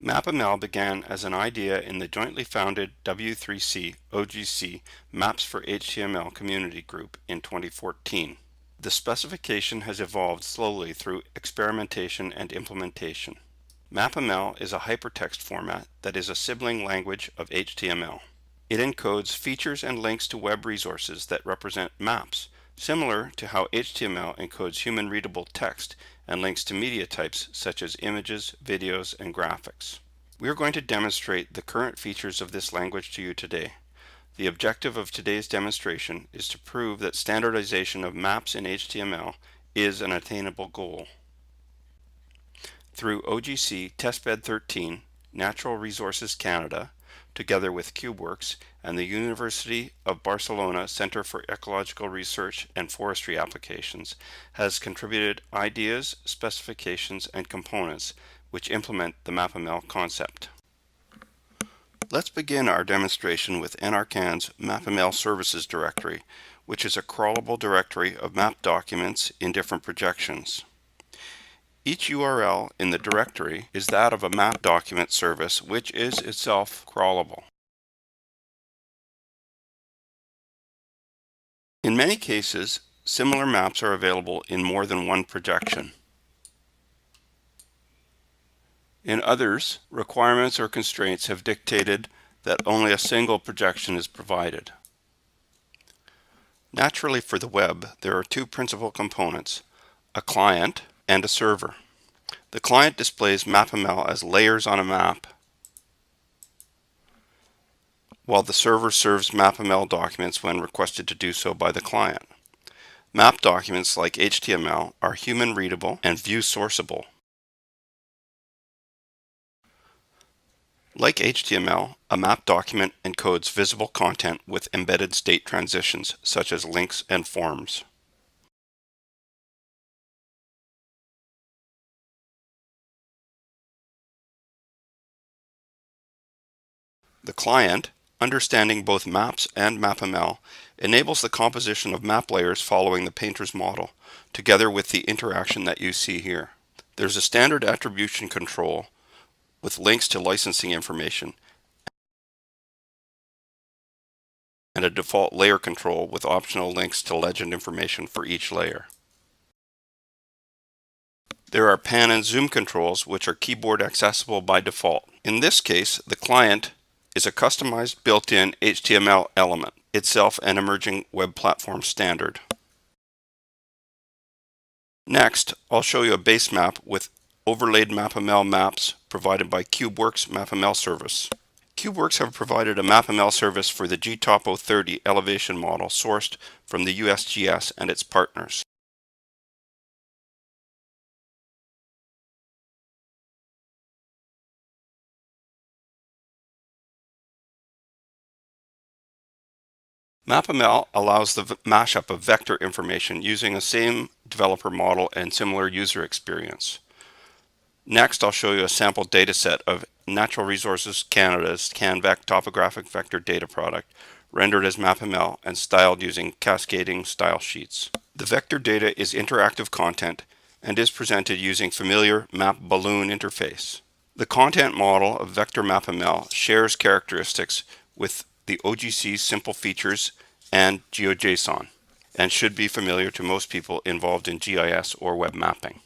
MapML began as an idea in the jointly founded W3C OGC Maps for HTML community group in 2014. The specification has evolved slowly through experimentation and implementation. MapML is a hypertext format that is a sibling language of HTML. It encodes features and links to web resources that represent maps, similar to how HTML encodes human-readable text and links to media types such as images, videos, and graphics. We are going to demonstrate the current features of this language to you today. The objective of today's demonstration is to prove that standardization of maps in HTML is an attainable goal. Through OGC Testbed 13, Natural Resources Canada, together with CubeWorks and the University of Barcelona Center for Ecological Research and Forestry Applications, has contributed ideas, specifications, and components which implement the MapML concept. Let's begin our demonstration with NRCan's MapML Services directory, which is a crawlable directory of map documents in different projections. Each URL in the directory is that of a map document service, which is itself crawlable. In many cases, similar maps are available in more than one projection. In others, requirements or constraints have dictated that only a single projection is provided. Naturally, for the web, there are two principal components, a client and a server. The client displays MapML as layers on a map, while the server serves MapML documents when requested to do so by the client. Map documents like HTML are human readable and view sourceable. Like HTML, a map document encodes visible content with embedded state transitions, such as links and forms. The client, understanding both maps and MapML, enables the composition of map layers following the painter's model, together with the interaction that you see here. There's a standard attribution control with links to licensing information, and a default layer control with optional links to legend information for each layer. There are pan and zoom controls which are keyboard accessible by default. In this case, the client is a customized built-in HTML element, itself an emerging web platform standard. Next, I'll show you a base map with overlaid MapML maps provided by CubeWorks MapML service. CubeWorks have provided a MapML service for the GTOP 030 elevation model sourced from the USGS and its partners. MapML allows the mashup of vector information using the same developer model and similar user experience. Next, I'll show you a sample dataset of Natural Resources Canada's CanVec topographic vector data product, rendered as MapML and styled using cascading style sheets. The vector data is interactive content and is presented using familiar map balloon interface. The content model of vector MapML shares characteristics with the OGC simple features and GeoJSON, and should be familiar to most people involved in GIS or web mapping.